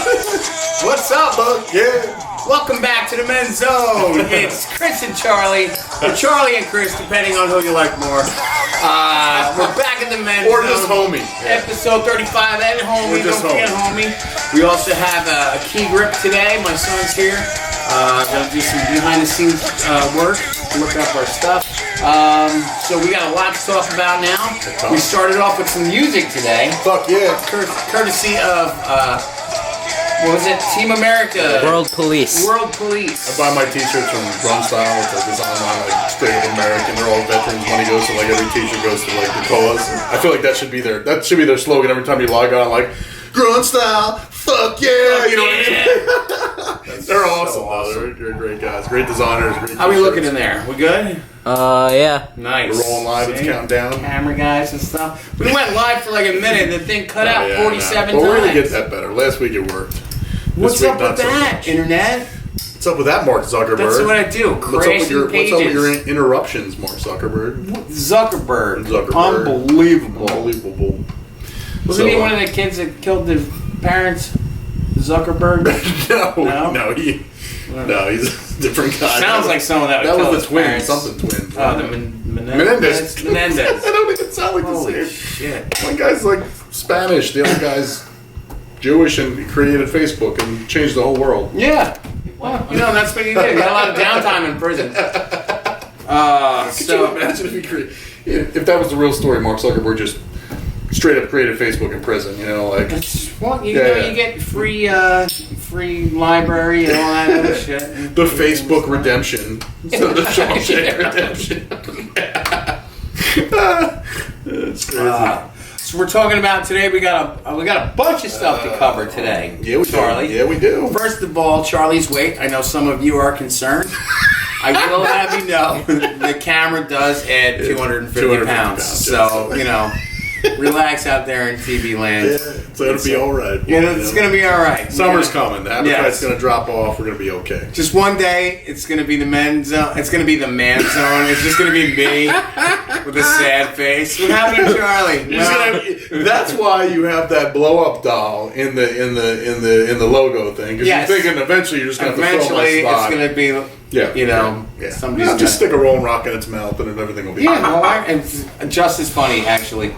What's up, Bug? Yeah. Welcome back to the Men's Zone. It's Chris and Charlie, or Charlie and Chris, depending on who you like more. We're back in the Men's Or Zone. just homie. Episode 35 and homie. Or just Don't forget homie. We also have a key grip today. My son's here. Gonna do some behind the scenes work, look up our stuff. So we got a lot to talk about now. We started off with some music today. Fuck yeah. Courtesy of what was it? Team America. World Police. World Police. I buy my t-shirts from Run Style. It's like this online, like straight up American. They're all veterans. Money goes to like every t-shirt goes to like the cause. I feel like that should be their slogan every time you log on. Like Grunt Style, fuck yeah, you know what I mean? They're awesome. So awesome. They're great guys, great designers. Great How are we looking in there? We good? Yeah. Nice. We're rolling live. It's counting down. Camera guys and stuff. We went live for like a minute. The thing cut out 47 times. But we're gonna get that better. Last week it worked. What's up with that, Internet? What's up with that, Mark Zuckerberg? That's what I do. What's up with your interruptions, Mark Zuckerberg? Zuckerberg. Unbelievable. Wasn't he one of the kids that killed the parents? Zuckerberg? No, he's a different guy. Sounds like someone that would kill was the twin, parents. something twin. Oh, the Menendez. Menendez. That don't even sound like Holy the same. shit. One guy's like Spanish, the other guy's Jewish, and he created Facebook and changed the whole world. Yeah. Well, that's what he did. He got a lot of downtime in prison. Could you imagine if that was the real story, Mark Zuckerberg just straight up created Facebook in prison, like... You get free library and all that other shit. The Facebook redemption. So the Shawshank redemption. It's crazy. So we're talking about today. We got a bunch of stuff to cover today. Yeah, we Charlie. do. Yeah, we do. First of all, Charlie's weight. I know some of you are concerned. I will have you know the camera does add 250 pounds. So relax out there in TV land. Yeah, it's going to be all right. It's going to be all right. Summer's coming. The appetite's going to drop off. We're going to be okay. Just one day, it's going to be the men's zone. It's going to be the man's zone. It's just going to be me with a sad face. What happened to Charlie? That's why you have that blow up doll in the logo thing, because you're thinking eventually you're just going to have to fill my spot. It's going to be. Somebody's just stick a Rolling Rock in its mouth and everything will be fine. And it's just as funny, actually.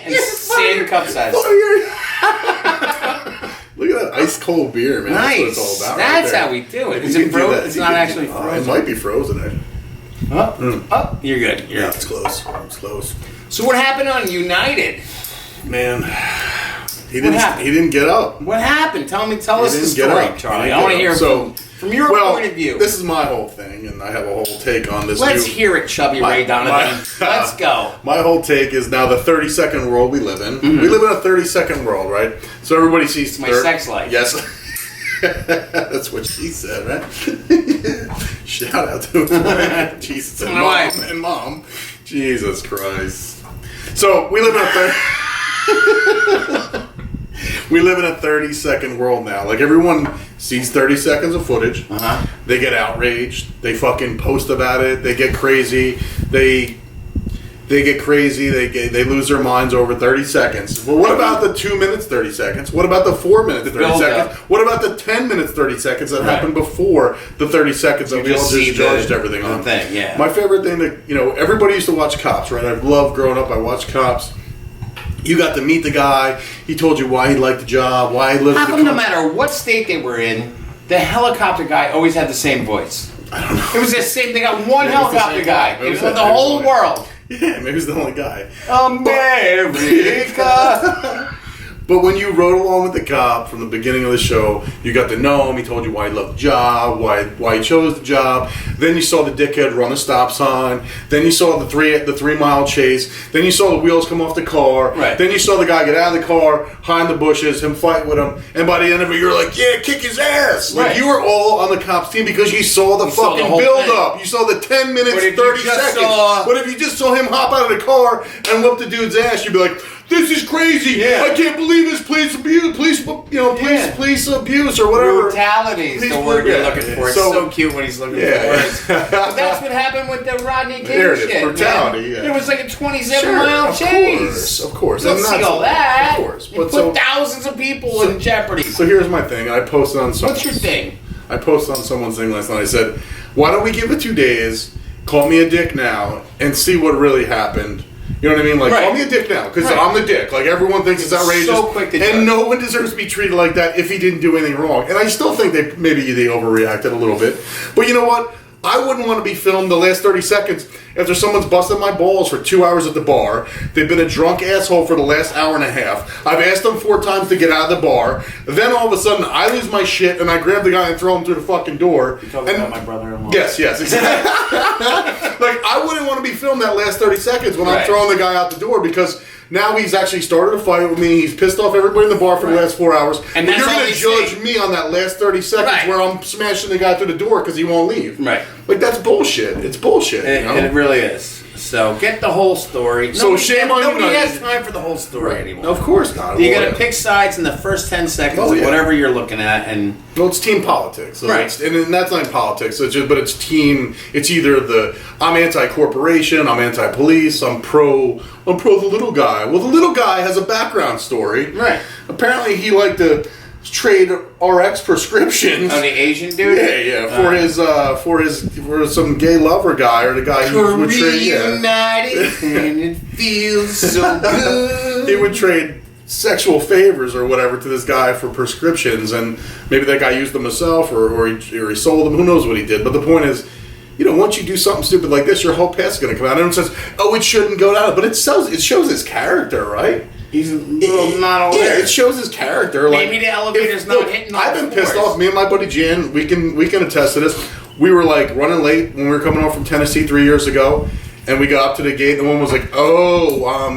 And same cup size. Look at that ice cold beer, man. Nice. That's what it's all about. That's right how we do it. Is it frozen? It's not actually frozen. It might be frozen. Oh, you're good. It's close. So what happened on United? Man, he didn't get up. What happened? Tell us the story, Charlie. I want to hear from your point of view. This is my whole thing, and I have a whole take on this. Let's hear it, Chubby Ray Donovan. Let's go. My whole take is now the 30-second world we live in. Mm-hmm. We live in a 30-second world, right? So everybody sees... my sex life. Yes. That's what she said, right? Shout out to her. Jesus and mom. Jesus Christ. So we live in a... We live in a 30-second world now. Like, everyone sees 30 seconds of footage. Uh-huh. They get outraged. They fucking post about it. They get crazy. They get crazy. They lose their minds over 30 seconds. Well, what about the 2 minutes, 30 seconds? What about the 4 minutes, 30 seconds? What about the 10 minutes, 30 seconds that happened before the 30 seconds that we all just judged everything on? Yeah. My favorite thing everybody used to watch Cops, right? I've loved growing up. I watched Cops. You got to meet the guy. He told you why he liked the job, why he lived. How come no matter what state they were in, the helicopter guy always had the same voice? I don't know. It was the same. They got one helicopter guy. It was the whole world. Yeah, maybe he's the only guy. America. But when you rode along with the cop from the beginning of the show, you got to know him. He told you why he loved the job, why he chose the job. Then you saw the dickhead run a stop sign. Then you saw the 3 mile chase. Then you saw the wheels come off the car. Right. Then you saw the guy get out of the car, hide in the bushes, him fight with him. And by the end of it, you're like, yeah, kick his ass. Right. Like, you were all on the cops team because you saw the fucking build up. You saw the 10 minutes, 30 seconds. But if you just saw him hop out of the car and whoop the dude's ass, you'd be like, this is crazy. Yeah. I can't believe this police abuse, police abuse or whatever. Brutality is the word you're looking for. It's so cute when he's looking for words. But that's what happened with the Rodney King There it is, shit. brutality, Man. yeah. It was like a 27-mile chase. Of course. You don't And see that's- all that. Of course. It But put thousands of people in jeopardy. So here's my thing. I posted on some. What's your thing? I posted on someone's thing last night. I said, why don't we give it 2 days, call me a dick now, and see what really happened. You know what I mean? Like, Right. call me a dick now, because Right. I'm the dick. Like, everyone thinks it's outrageous. So quick to judge. and no one deserves to be treated like that if he didn't do anything wrong. And I still think they overreacted a little bit. But you know what? I wouldn't want to be filmed the last 30 seconds after someone's busted my balls for 2 hours at the bar. They've been a drunk asshole for the last hour and a half. I've asked them 4 times to get out of the bar. Then all of a sudden, I lose my shit and I grab the guy and throw him through the fucking door. You're talking about my brother-in-law. Yes, exactly. Like, I wouldn't want to be filmed that last 30 seconds when I'm Right. throwing the guy out the door because now he's actually started a fight with me. He's pissed off everybody in the bar for the last 4 hours. And But that's you're all going they to judge say. me on that last 30 seconds Right. where I'm smashing the guy through the door because he won't leave. Right. Like, that's bullshit. It's bullshit. You know? It really is. So get the whole story. So shame on you, Nobody United. has time for the whole story anymore. Of course not. You Well, got to pick sides in the first 10 seconds Oh, of yeah. whatever you're looking at, and Well, it's team politics, so Right. and that's not politics. It's just, but it's team. It's either I'm anti-corporation, I'm anti-police, I'm pro the little guy. Well, the little guy has a background story. Right. Apparently, he liked to trade RX prescriptions. the Asian dude. For some gay lover guy or the guy who would trade. Yeah. Reunited, and it feels so good. He would trade sexual favors or whatever to this guy for prescriptions, and maybe that guy used them himself or he sold them. Who knows what he did? But the point is, once you do something stupid like this, your whole past is going to come out. Everyone says, "Oh, it shouldn't go down," but it shows his character, right? He's a little not aware. Yeah, it shows his character. Maybe the elevator's not hitting all I've been pissed fours. off. Me and my buddy Jan, we can attest to this. We were like running late when we were coming home from Tennessee 3 years ago. And we got up to the gate, and the woman was like,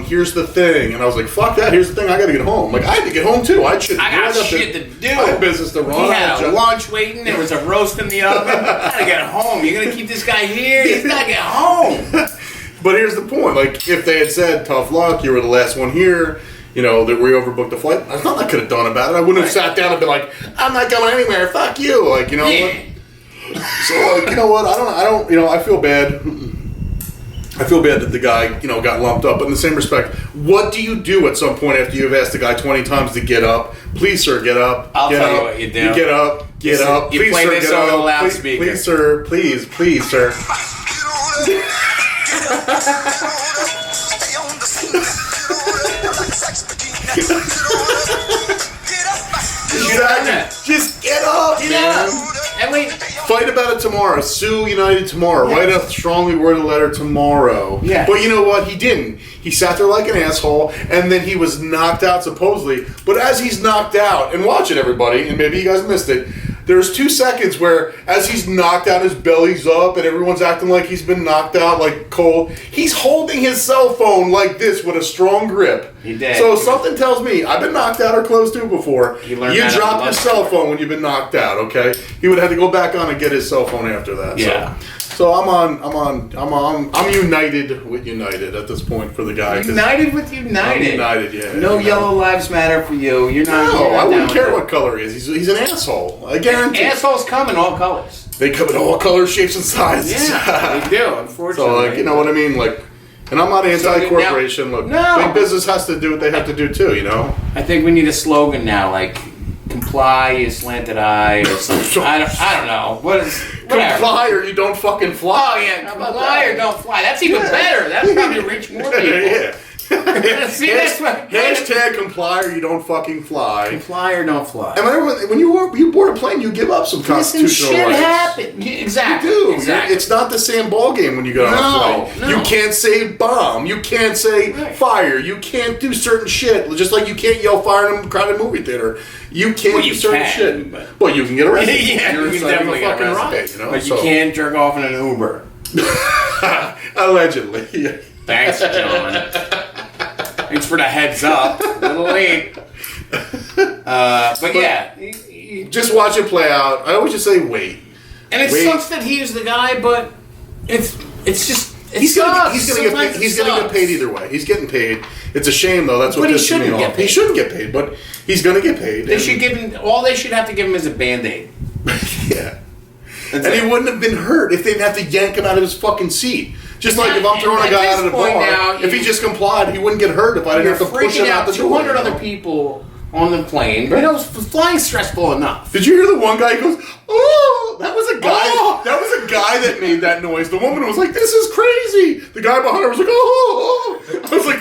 here's the thing. And I was like, fuck that, here's the thing, I gotta get home. Like, I had to get home, too. I got shit to do. I had business to run. He had a lunch waiting. There was a roast in the oven. I gotta get home. You're gonna keep this guy here? He's gotta get home. But here's the point. Like, if they had said, tough luck, you were the last one here, that we overbooked the flight, there's nothing I could have done about it. I wouldn't have sat down and been like, I'm not going anywhere, fuck you. Like, Yeah. So, like, you know what? I feel bad. I feel bad that the guy, got lumped up. But in the same respect, what do you do at some point after you've asked the guy 20 times to get up? Please, sir, get up. I'll get tell you up. what you do. You get up. Get up. You Please, play sir, this get on up. the loudspeaker. Please, sir. Please, sir. Just get up, man. And wait. Fight about it tomorrow. Sue United tomorrow. Write a strongly worded letter tomorrow. Yeah. But you know what? He didn't. He sat there like an asshole, and then he was knocked out supposedly. But as he's knocked out, and watch it, everybody, and maybe you guys missed it, there's 2 seconds where as he's knocked out, his belly's up, and everyone's acting like he's been knocked out, like cold. He's holding his cell phone like this with a strong grip. He did. So something tells me, I've been knocked out or close to before. He learned You that at drop the your lunch cell break. phone when you've been knocked out, okay? He would have to go back on and get his cell phone after that. Yeah. So I'm united with United at this point for the guy. 'cause United with United. I'm united, yeah. No yellow lives matter for you. You're not. No, you're not I wouldn't down care with what color he is. He's an asshole. I guarantee. Assholes come in all colors. They come in all colors, shapes, and sizes. Yeah, they do. Unfortunately. So, like, you know what I mean? Like, and I'm not anti-corporation. Look, No. big business has to do what they have to do too. I think we need a slogan now, like "Comply, you slanted eye" or something. I don't know. What is whatever. Comply or you don't fucking fly. Oh yeah, How about comply that? or don't fly. That's even better. That's probably reach more people. Yeah. See, that's what. Hashtag comply or you don't fucking fly. Comply or don't fly. And remember, when you board a plane, you give up some Listen, constitutional shit rights. happen. Yeah, exactly. You do. Exactly. It's not the same ball game when you go on a No, plane. no. You can't say bomb. You can't say Right. fire. You can't do certain shit. Just like you can't yell fire in a crowded movie theater. You can't Well, do you certain can, shit. but- Well, you can get arrested. Yeah, You're you can inside of definitely a get fucking arrested. riot, But you can't jerk off in an Uber. Allegedly. Thanks, John. Thanks for the heads up. A little late. But yeah. Just watch it play out. I always just say wait. And it Wait. sucks that he was the guy, but it's He's gonna get paid either way. He's getting paid. It's a shame though. That's what pisses me off. He shouldn't get paid, but he's gonna get paid. They should give him. All they should have to give him is a Band-Aid. Yeah. And he wouldn't have been hurt if they'd have to yank him out of his fucking seat. Just like if I'm throwing a guy out of the bar, now, if he just complied, he wouldn't get hurt if I didn't have to push him out the door. 200 other people on the plane. But flying's stressful enough. Did you hear the one guy who goes, "Oh!" That was a guy. Oh. That was a guy that made that noise. The woman was like, "This is crazy." The guy behind her was like, "Oh!" I was like,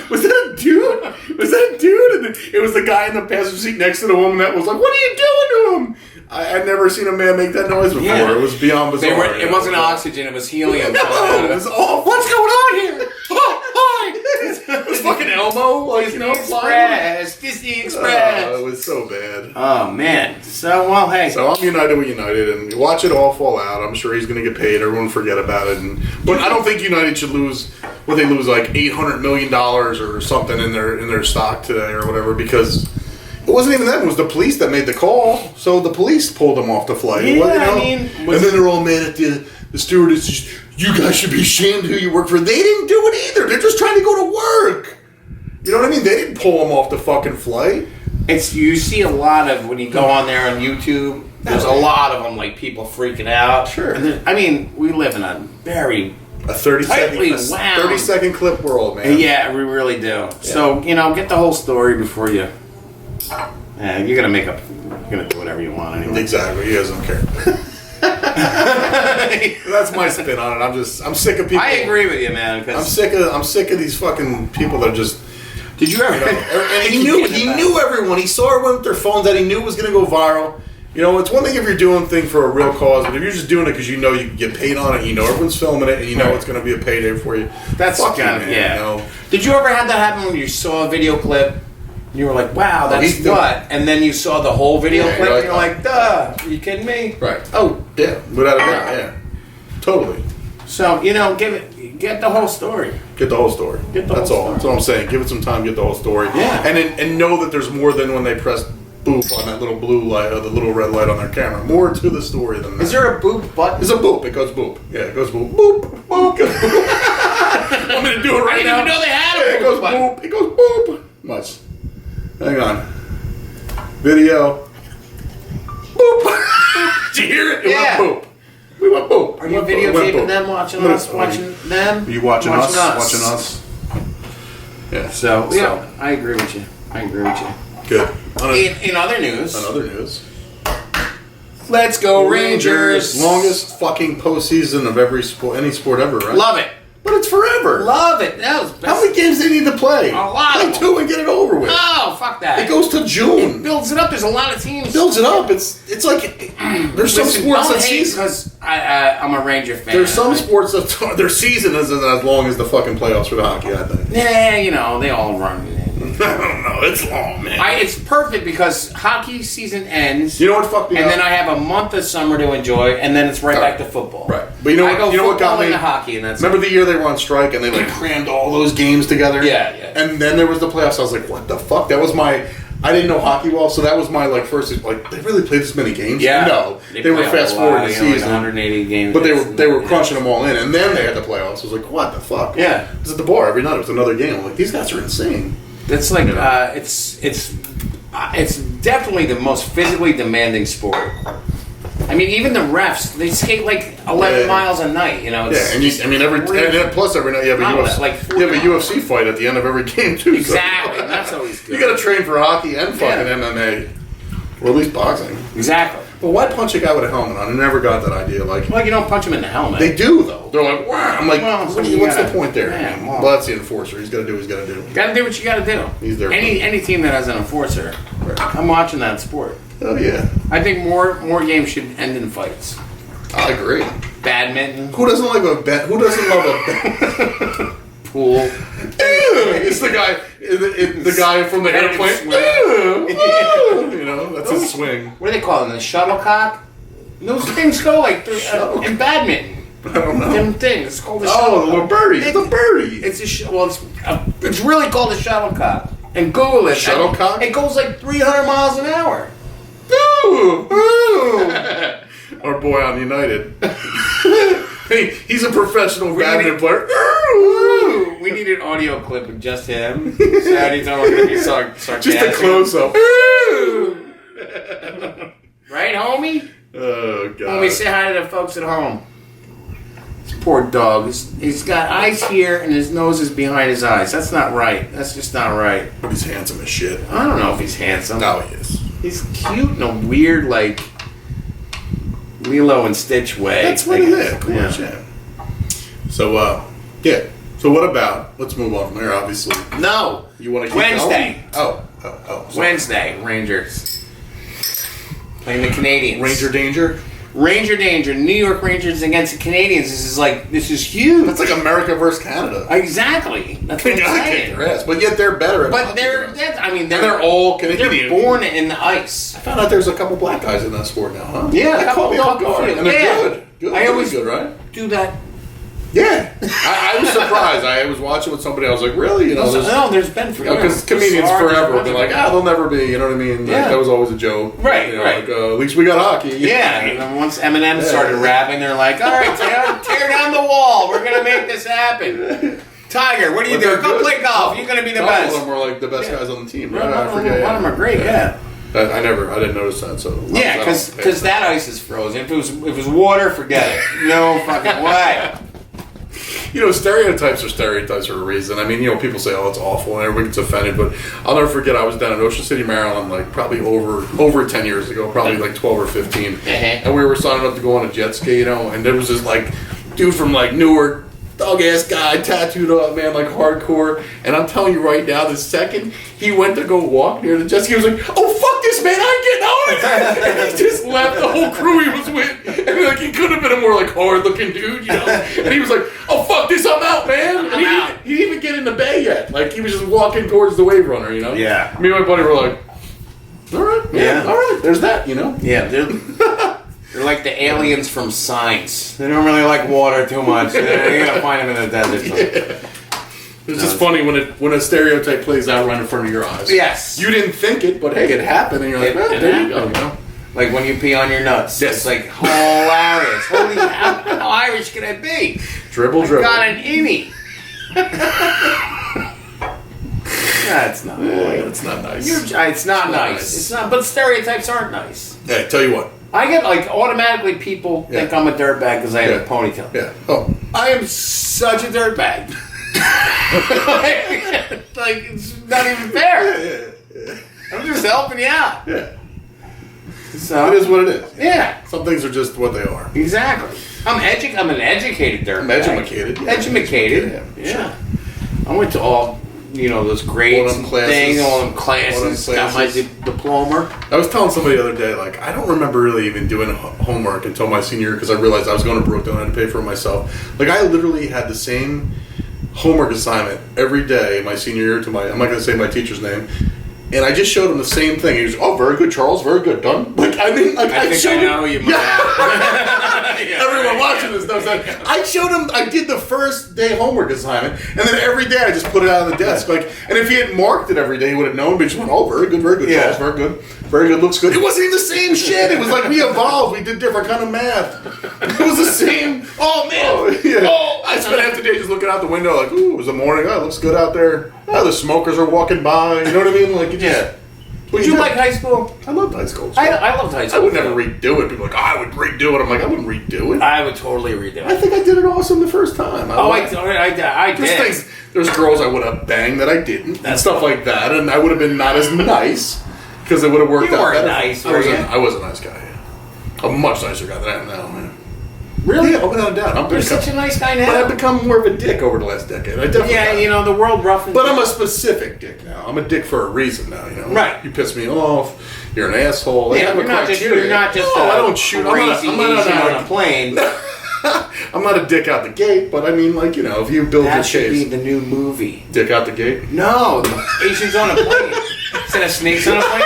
"Was that a dude? Was that a dude?" And it was the guy in the passenger seat next to the woman that was like, "What are you doing to him?" I'd never seen a man make that noise before. Yeah. It was beyond bizarre. It wasn't oxygen, it was helium. No, it was awful. What's going on here? Oh, hi! It was fucking Elmo. Like, Disney Express. It was so bad. Oh, man. So, well, hey. So I'm united with United, and watch it all fall out. I'm sure he's going to get paid. Everyone forget about it. But I don't think United should lose, they lose like $800 million or something in their stock today or whatever, because it wasn't even them. It was the police that made the call. So the police pulled them off the flight. Yeah, and then they're all mad at the stewardess. You guys should be ashamed who you work for. They didn't do it either. They're just trying to go to work. You know what I mean? They didn't pull them off the fucking flight. You see a lot of, when you go on there on YouTube, there's a lot of them, like people freaking out. Sure. And we live in a very... A 30-second clip world, man. Yeah, we really do. Yeah. So, get the whole story before you... Yeah, you're gonna you're gonna do whatever you want anyway. Exactly. He doesn't care. That's my spin on it. I'm sick of people. I agree with you, man. I'm sick of these fucking people that are just. Did you ever? And he knew everyone. He saw everyone with their phones that he knew was gonna go viral. It's one thing if you're doing a thing for a real cause, but if you're just doing it because you know you can get paid on it, everyone's filming it, and it's going to be a payday for you. That's kind of, yeah. Did you ever have that happen when you saw a video clip? You were like, wow, that's what? And then you saw the whole video clip, and you're like, duh, are you kidding me? Right. Oh, yeah. Without a doubt, yeah. Totally. So, get the whole story. Get the whole story. That's all. That's what I'm saying. Give it some time, get the whole story. Yeah. And know that there's more than when they press boop on that little blue light or the little red light on their camera. More to the story than that. Is there a boop button? There's a boop. It goes boop. Yeah, it goes boop. Boop. Boop. I'm going to do it right now. I didn't even know they had a boop. It goes boop. It goes boop. Much. Hang on. Video. Boop. Did you hear it? It went boop. We went boop. Are you videotaping them, watching us, watching them? Are you watching us? Watching us? Yeah. So, yeah, I agree with you. Good. In other news. Let's go Rangers. Longest fucking postseason of any sport ever, right? Love it. But it's forever. Love it. How many games do they need to play? A lot. Play 2 and get it over with. Oh, fuck that. It goes to June. It builds it up. There's a lot of teams. Builds it up. It's like there's some sports that season because I'm a Ranger fan. There's some sports that their season isn't as long as the fucking playoffs for the hockey. I think. Yeah, they all run. I don't know. It's long, man. It's perfect because hockey season ends. You know what fucked me up? And then I have a month of summer to enjoy, and then it's right back to football. Right. But you know what got me? Into hockey, and that's remember the year they were on strike and they crammed all those games together? Yeah. And then there was the playoffs. I was like, what the fuck? That was I didn't know hockey well, so that was my first they really played this many games? Yeah. No. They were fast forwarding the season. 180 games. But they were crunching them all in, and then they had the playoffs. I was like, what the fuck? Yeah. It was at the bar every night. It was another game. I'm like, these guys are insane. It's like it's definitely the most physically demanding sport. I mean, even the refs, they skate 11 miles a night. Plus every night you have a UFC fight at the end of every game too. Exactly, so. That's always good. You got to train for hockey and fucking MMA, or at least boxing. Exactly. But why punch a guy with a helmet on? I never got that idea. Well, you don't punch him in the helmet. They do though. They're like, wow. I'm like, what's the point there? Yeah, well, that's the enforcer. He's got to do what he's got to do. Got to do what you got to do. He's there. Any team that has an enforcer, right. I'm watching that sport. Oh yeah. I think more games should end in fights. I agree. Badminton. Who doesn't love a pool? It's the guy from the airplane. That's his swing. What do they call it? The shuttlecock? Those things go in badminton. I don't know. Them things. It's called the shuttlecock. The little birdie. It's a birdie. It's really called a shuttlecock. And Google it. Shuttlecock? It goes 300 miles an hour. Ooh. Our boy on United. Hey, he's a professional badminton player. Ooh, we need an audio clip of just him. So anytime we're going to be sarcastic. Just a close up. Right, homie? Oh god. Homie, say hi to the folks at home. This poor dog. He's got eyes here and his nose is behind his eyes. That's not right. That's just not right. But he's handsome as shit. I don't know if he's handsome. No, he is. He's cute in a weird, like, Lilo and Stitch way. That's what it is. Cool Yeah. shit. So, yeah. So what about? Let's move on from there. Obviously, No. you want to keep Wednesday. Going? Oh. Sorry. Wednesday, Rangers. Playing the Canadians. Ranger danger. Ranger danger. New York Rangers against the Canadians. This is huge. That's like America versus Canada. Exactly. That's what They I'm gotta kick saying. their ass, but yet they're better at But hockey they're, than us. I mean, And they're all Canadian. They're born in the ice. I found out there's a couple black guys in that sport now, huh? Yeah, that caught me off guard. And they're Yeah. good. Good. I Really always- good, right? Do that. Yeah. I was surprised. I was watching with somebody. I was like, really? You know, There's been for because comedians forever have been like, they'll never be. You know what I mean? Like, Yeah. that was always a joke. Right, You know, right. Like, at least we got hockey. Yeah, and then once Eminem Yeah. started rapping, they're like, all right, tear down the wall. We're going to make this happen. Tiger, what are you But doing? they're Go good. play golf. You're going to be the Couple best. of them were like the best Yeah. guys on the team. One Right? of I forget. them are great, yeah. I didn't notice that. So Yeah, I don't pay because that ice is frozen. If it was water, forget it. No fucking way. You know, stereotypes are stereotypes for a reason. I mean, you know, people say, "Oh, it's awful," and everybody gets offended. But I'll never forget. I was down in Ocean City, Maryland, like probably over 10 years ago, probably like 12 or 15, and we were signing up to go on a jet ski, you know, and there was this like dude from like Newark, thug ass guy, tattooed up, man, like hardcore. And I'm telling you right now, the second he went to go walk near the jet ski, he was like, "Oh fuck this, man! I'm getting on it!" And he just left the whole crew he was with, and like he could have been a more like hard looking dude, you know. And he was like, "Oh fuck this, I'm out, man!" And he didn't even get in the bay yet. Like he was just walking towards the wave runner, you know. Yeah. Me and my buddy were like, "All right, Yeah. all right, there's that," you know. Yeah, they're like the aliens from Science. They don't really like water too much. You gotta find them in the desert. It's just funny when a stereotype plays out right in front of your eyes. Yes. You didn't think it, but hey, it happened, and you're like, It there you go. happened. You know? Like when you pee on your nuts. Yes. It's like hilarious. Holy, how Irish can I be? Dribble. Got an innie. That's not right. It's not nice. It's not nice. nice. It's not. But stereotypes aren't nice. Hey, tell you what. I get like automatically people think Yeah. I'm a dirtbag because I have Yeah. a ponytail. Yeah. Oh. I am such a dirtbag. like it's not even fair. I'm just helping you out. Yeah. So It is what it is. yeah, Some things are just what they are. exactly. I'm an educated dirtbag. I'm educated. Yeah. Educated. Yeah. I went to all those grades, All them classes. things, all them classes. All them Got my classes. diploma. I was telling somebody the other day, like, I don't remember really even doing homework until my senior year because I realized I was going to Brooklyn and I had to pay for it myself. Like, I literally had the same homework assignment every day my senior year to I'm not going to say my teacher's name. And I just showed him the same thing. He was, "Oh, very good, Charles. Very good. Done." Like, I mean, like, I think showed I know him, you might have. Everyone watching this knows that. I showed him, I did the first day homework assignment, and then every day I just put it out on the desk. Like, and if he had marked it every day, he would have known, but he just went, "Oh, very good, Yeah. Charles, very good. Very good, looks good." It wasn't even the same shit. It was like we evolved. We did different kind of math. It was the same. Oh man! Oh, yeah. Oh. I spent half the day just looking out the window like, "Ooh, it was the morning. Oh, it looks good out there. Oh, the smokers are walking by." You know what I mean? Like, it just, Yeah. Did you like high school? I loved high school. I loved high I school. would never redo it. People are like, "Oh, I would redo it." I'm like, I wouldn't redo it. I would totally redo I it. think I did it awesome the first time. I There's did. things. There's girls I would have banged that I didn't, and stuff like that, and I would have been not as nice because it would have worked You out weren't better. nice, I were was, you? I was a nice guy. Yeah. A much nicer guy than I am now, man. Really? Yeah, without a doubt. You're such a nice guy But I've now. become more of a dick over the last decade. I definitely Yeah, have. you know the world roughened. But I'm a specific dick now. I'm a dick for a reason now. You know, Right. You piss me off. You're an asshole. I Yeah, have a you're not just criteria. you're not just No, a I don't shoot. crazy I'm not Asian a- on a plane. I'm not a dick out the gate, but I mean, like, you know, if you build That your should be case, the new movie. dick out the gate. No, Asians on a plane. Instead of snakes on a plane.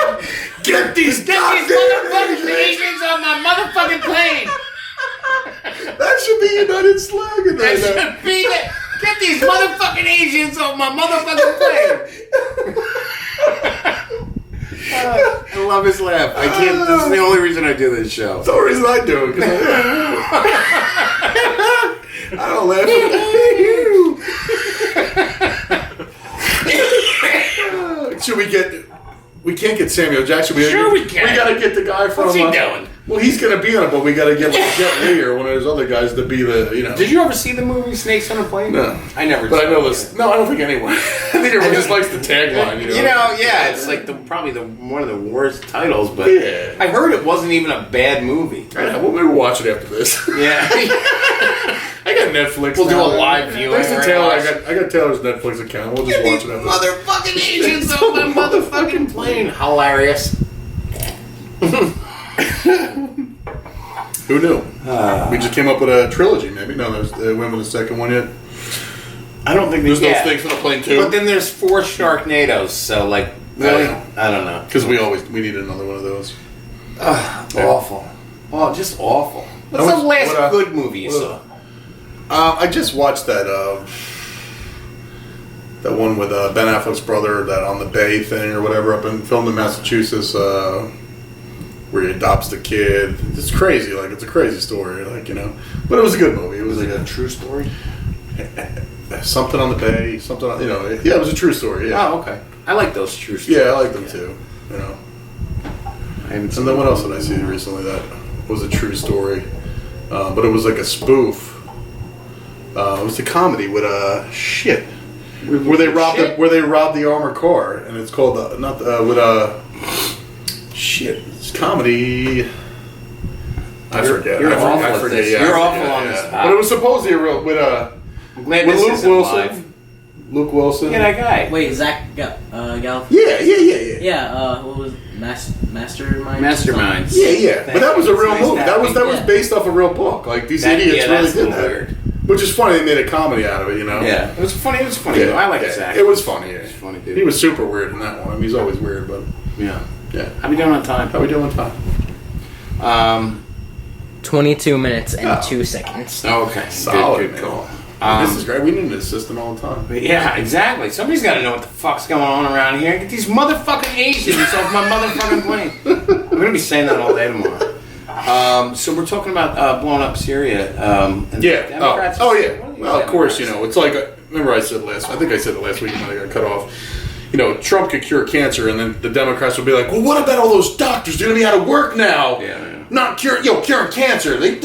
Get these Get these motherfucking Asians on my motherfucking plane. That should be United slogan. That right now. should be it. Get these motherfucking Asians on my motherfucking plane. I love his laugh. I can't. This is the only reason I do this show. That's the only reason I do it. 'Cause I don't laugh at Should we get... We can't get Samuel Jackson. Sure we can. We gotta get the guy from... What's he doing? Well, he's gonna be on it, but we gotta get like Jet Li or one of those other guys to be the, you know... Did you ever see the movie Snakes on a Plane? No. I never But did. I know this... No, I don't think anyone. I think everyone just likes the tagline, you know? Yeah, it's like probably one of the worst titles, but Yeah. I heard it wasn't even a bad movie. I know, well, maybe we'll watch it after this. Yeah. I got Netflix. We'll do now. a live viewing. Thanks to Taylor, I got Taylor's Netflix account. We'll just watch it after this. Motherfucking Asians on my motherfucking plane. Hilarious. Who knew? We just came up with a trilogy, maybe. No, we went with the second one yet. I don't think There's no Snakes on a Plane too. But then there's 4 Sharknadoes, so like, really? I don't know. Because we need another one of those. Awful. Oh, just awful. What's How the much- last good movie you saw? I just watched that that one with Ben Affleck's brother, that On the Bay thing or whatever, filmed in Massachusetts, where he adopts the kid. It's crazy, like it's a crazy story, like, you know. But it was a good movie. It was like a true story? something on the Bay, something on, you know. Yeah, it was a true story. Yeah. Oh, okay. I like those true stories. Yeah, I like them too. You know. And then what else did I see recently that was a true story? But it was like a spoof. It was a comedy with where they robbed the armored car, and it's called it's comedy. I forget. You're I awful at forget. this. Yeah, You're I awful forget, on yeah. this. But it was supposedly a real I'm glad with this Luke isn't Wilson. live. Luke Wilson. Yeah, that guy. Wait, Zach Galifianakis? Yeah. Yeah, what was Mastermind? Masterminds. Yeah. But that was a real Nice movie. That was Yeah. based off a real book. Like these idiots really that's a did little that. weird. Which is funny. They made a comedy out of it. You know. Yeah, it was funny. Yeah, though. I like yeah. Zach. It was funny. Yeah. It's funny, dude. He was super weird in that one. I mean, he's always weird, but Yeah. yeah. How we doing on time? How we doing, Tom? 22 minutes and Oh. 2 seconds. Okay. Solid, Good man. call. This is great. We need an assistant all the time. Yeah, exactly. Somebody's got to know what the fuck's going on around here. Get these motherfucking Asians off my motherfucking plane. I'm gonna be saying that all day tomorrow. So we're talking about blowing up Syria. And Yeah. Democrats Oh what yeah. are these Well, of course, you Democrats? know, it's like remember I said I think I said it last week when I got cut off. You know, Trump could cure cancer, and then the Democrats would be like, "Well, what about all those doctors? They're gonna be out of work now. Yeah. Not curing cancer. They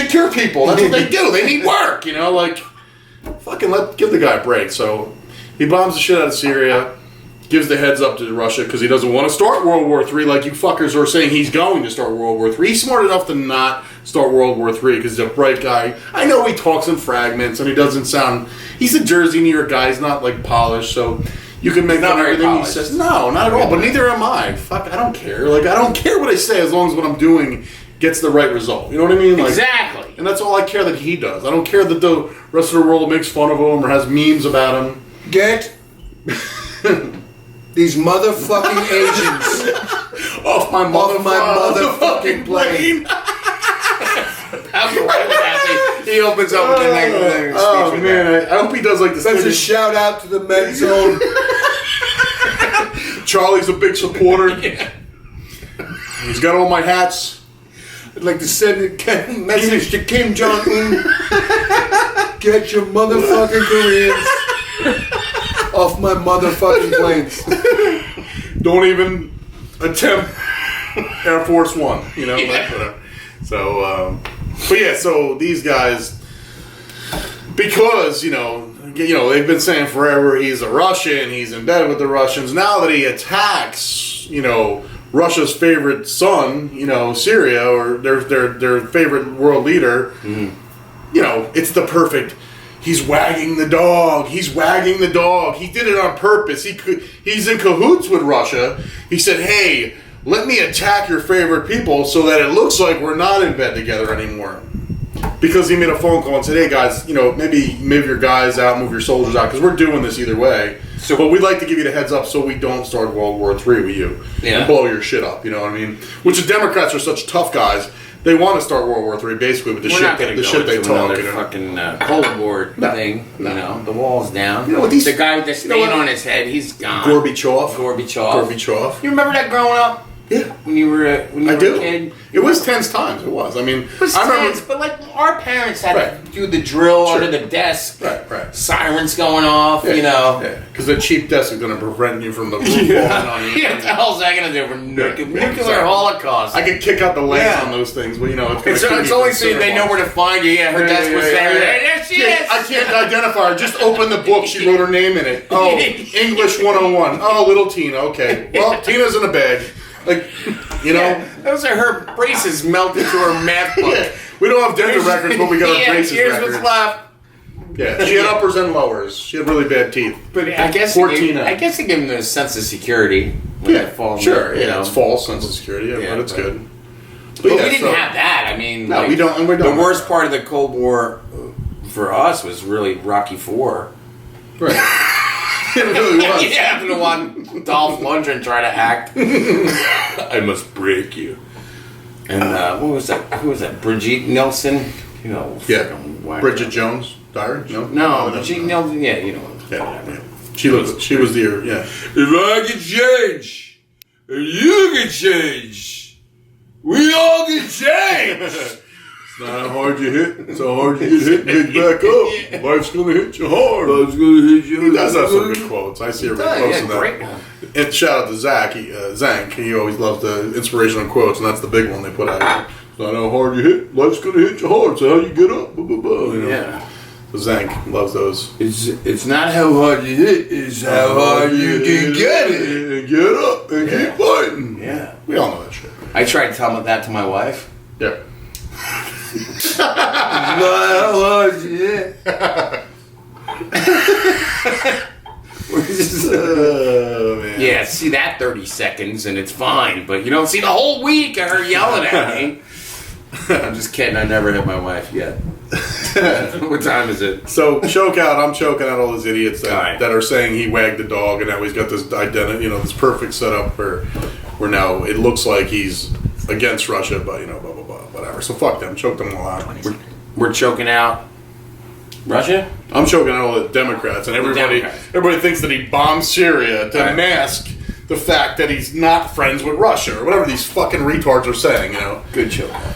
cure people. That's what they do. They need work. You know, like fucking give the guy a break." So he bombs the shit out of Syria, gives the heads up to Russia because he doesn't want to start World War III like you fuckers are saying he's going to start World War III. He's smart enough to not start World War III because he's a bright guy. I know he talks in fragments and he doesn't sound. He's a Jersey, New York guy. He's not like polished, so. You can make Not fun of very everything he polished. says. No, not at all. But neither am I. Fuck, I don't care. Like, I don't care what I say as long as what I'm doing gets the right result. You know what I mean? Like, Exactly. And that's all I care that he does. I don't care that the rest of the world makes fun of him or has memes about him. Get these motherfucking Asians Off my motherfucking plane. He opens up with the next Oh speech with man, I hope he does like the That's a thing. shout out to the men's zone. Charlie's a big supporter. He's got all my hats. I'd like to send a message to Kim Jong Un. Get your motherfucking Koreans off my motherfucking planes. Don't even attempt Air Force One. You know, like, whatever. So, but yeah, so these guys, because you know, they've been saying forever he's a Russian, he's in bed with the Russians. Now that he attacks, you know, Russia's favorite son, you know, Syria, or their favorite world leader, you know, it's the perfect. He's wagging the dog. He's wagging the dog. He did it on purpose. He's in cahoots with Russia. He said, "Hey, let me attack your favorite people so that it looks like we're not in bed together anymore." Because he made a phone call and said, "Hey guys, you know, maybe move your guys out, move your soldiers out, because we're doing this either way. So- but we'd like to give you the heads up so we don't start World War III with you and blow your shit up." You know what I mean? Which the Democrats are such tough guys. They want to start World War III basically with the We're not going shit, to the go shit they into talk. another You know? fucking Cold War thing. No. You know, the wall's down. You know what these- the guy with the you know stain what? on his head, he's gone. Gorbachev. Gorbachev. Gorbachev. You remember that growing up? Yeah. when you were a I do. kid? It was tense times. It was. I mean, It was I remember. tense, but like our parents had Right. to do the drill Sure. under the desk. Right. Sirens going off, Yeah, you know. Yeah. Because the cheap desk is going to prevent you from the roof falling on you. Yeah, what the hell's that gonna do for nuclear exactly. holocaust? I could kick out the legs Yeah. on those things, but you know, it's, It's only so they know where to find you. Yeah, her desk was there. Hey, there she is. I can't identify her. Just open the book. She wrote her name in it. Oh, English 101. Oh, little Tina. Okay. Well, Tina's in a bag. Like, you know. Yeah, those are her braces melted to her math book. Yeah. We don't have dental records, but we got our braces here's records. what's left. Yeah, she had uppers and lowers. She had really bad teeth. But I guess Poor it Tina. I guess it gave them a sense of security when they fall. sure. You know, it's false sense of security, Yeah, but it's but- good. But yeah, we didn't so- have that. I mean, No, like, we don't. And we don't. The worst part of the Cold War for us was really Rocky IV. Right. It really was. You happen to want Dolph Lundgren try to act. I must break you. And what was that? Who was that? Brigitte Nielsen. You know. Yeah. fucking whack. Bridget Jones. Diary? No. No, Brigitte Nielsen. Yeah, you know. Yeah. She was. She was the. Yeah. If I can change, and you can change, we all can change. It's not how hard you hit. It's how hard you get hit and get back up. Life's gonna hit you hard. Life's gonna hit you. He does have some good quotes. I see everybody Yeah, posting great. that. And shout out to Zach. Zank. He always loves the inspirational quotes, and that's the big one they put out. It's not how hard you hit. Life's gonna hit you hard. So how you get up. Blah, blah, blah, you know? Yeah. So Zank loves those. It's not how hard you hit, it's how hard you can get it. And get up and keep fighting. Yeah. We all know that shit. I tried to tell that to my wife. Yeah. It's not how hard you hit. Oh, man. Yeah, see that 30 seconds and it's fine, but you don't see the whole week of her yelling at me. I'm just kidding. I never hit my wife yet. What time is it? So choke out. I'm choking out all those idiots that, All right. that are saying he wagged the dog, and now he's got this identity, this perfect setup where now it looks like he's against Russia, but blah blah blah, whatever. So fuck them. Choke them all out. We're choking out Russia? I'm choking out all the Democrats, and everybody Democrats. thinks that he bombed Syria to Right. mask the fact that he's not friends with Russia or whatever these fucking retards are saying. Good choke out.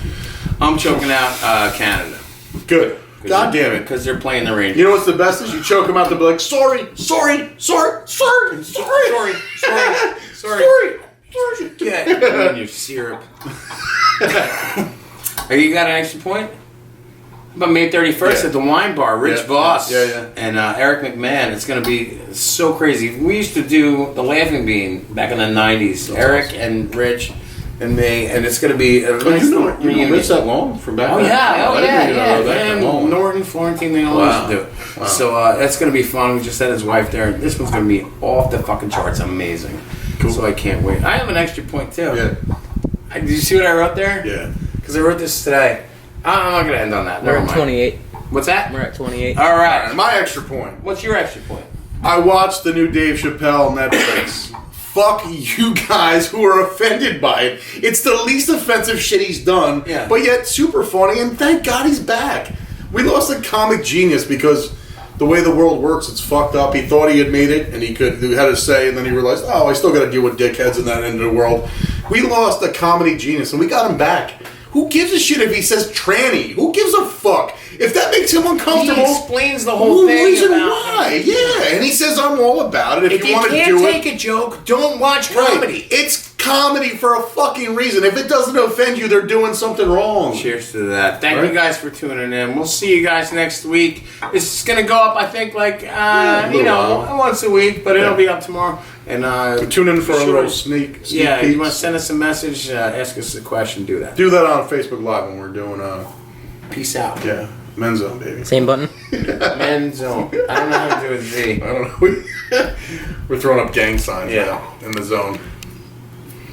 I'm choking out Canada. Good. God damn it. Because they're playing the Rangers. You know what's the best is you choke them out, they'll be like, sorry. Yeah, your syrup. You got an extra point? About May 31st Yeah. at the wine bar, Rich Yeah. Voss Yeah. and Eric McMahon. It's going to be so crazy. We used to do the Laughing Bean back in the 90s. That's Eric awesome. and Rich and me, and it's going to be a Oh, nice you know reunion. Rich that long from back Oh then? yeah, I oh didn't yeah, even know yeah. that And long. Norton, Florentine, they all Wow. used to do it. Wow. So that's gonna be fun. We just had his wife there. This one's gonna be off the fucking charts, amazing. Cool. So I can't wait. I have an extra point too. Yeah. Did you see what I wrote there? Yeah. Because I wrote this today. I'm not gonna end on that. We're Never at mind. 28. What's that? We're at 28. All right. And my extra point. What's your extra point? I watched the new Dave Chappelle Netflix. Fuck you guys who are offended by it. It's the least offensive shit he's done, Yeah. but yet super funny, and thank God he's back. We lost a comic genius because the way the world works, it's fucked up. He thought he had made it, and he had his say, and then he realized, oh, I still got to deal with dickheads in that end of the world. We lost a comedy genius, and we got him back. Who gives a shit if he says tranny? Who gives a fuck? If that makes him uncomfortable, He explains the whole thing reason about why. Yeah, and he says I'm all about it. If, If you you want to can't do take it, a joke, don't watch right. comedy. It's comedy for a fucking reason. If it doesn't offend you, they're doing something wrong. Cheers to that. Thank Right. you guys for tuning in. We'll see you guys next week. This is going to go up, I think, like, a little while. once a week, but it'll Yeah. be up tomorrow. And Tune in for a Sure. little sneak yeah, peeks. you want to send us a message, ask us a question, do that. Do that on Facebook Live when we're doing Peace out. Men's Zone, baby. Same button. Men's Zone. I don't know how to do a Z. I don't know. We're throwing up gang signs Yeah. now in the zone.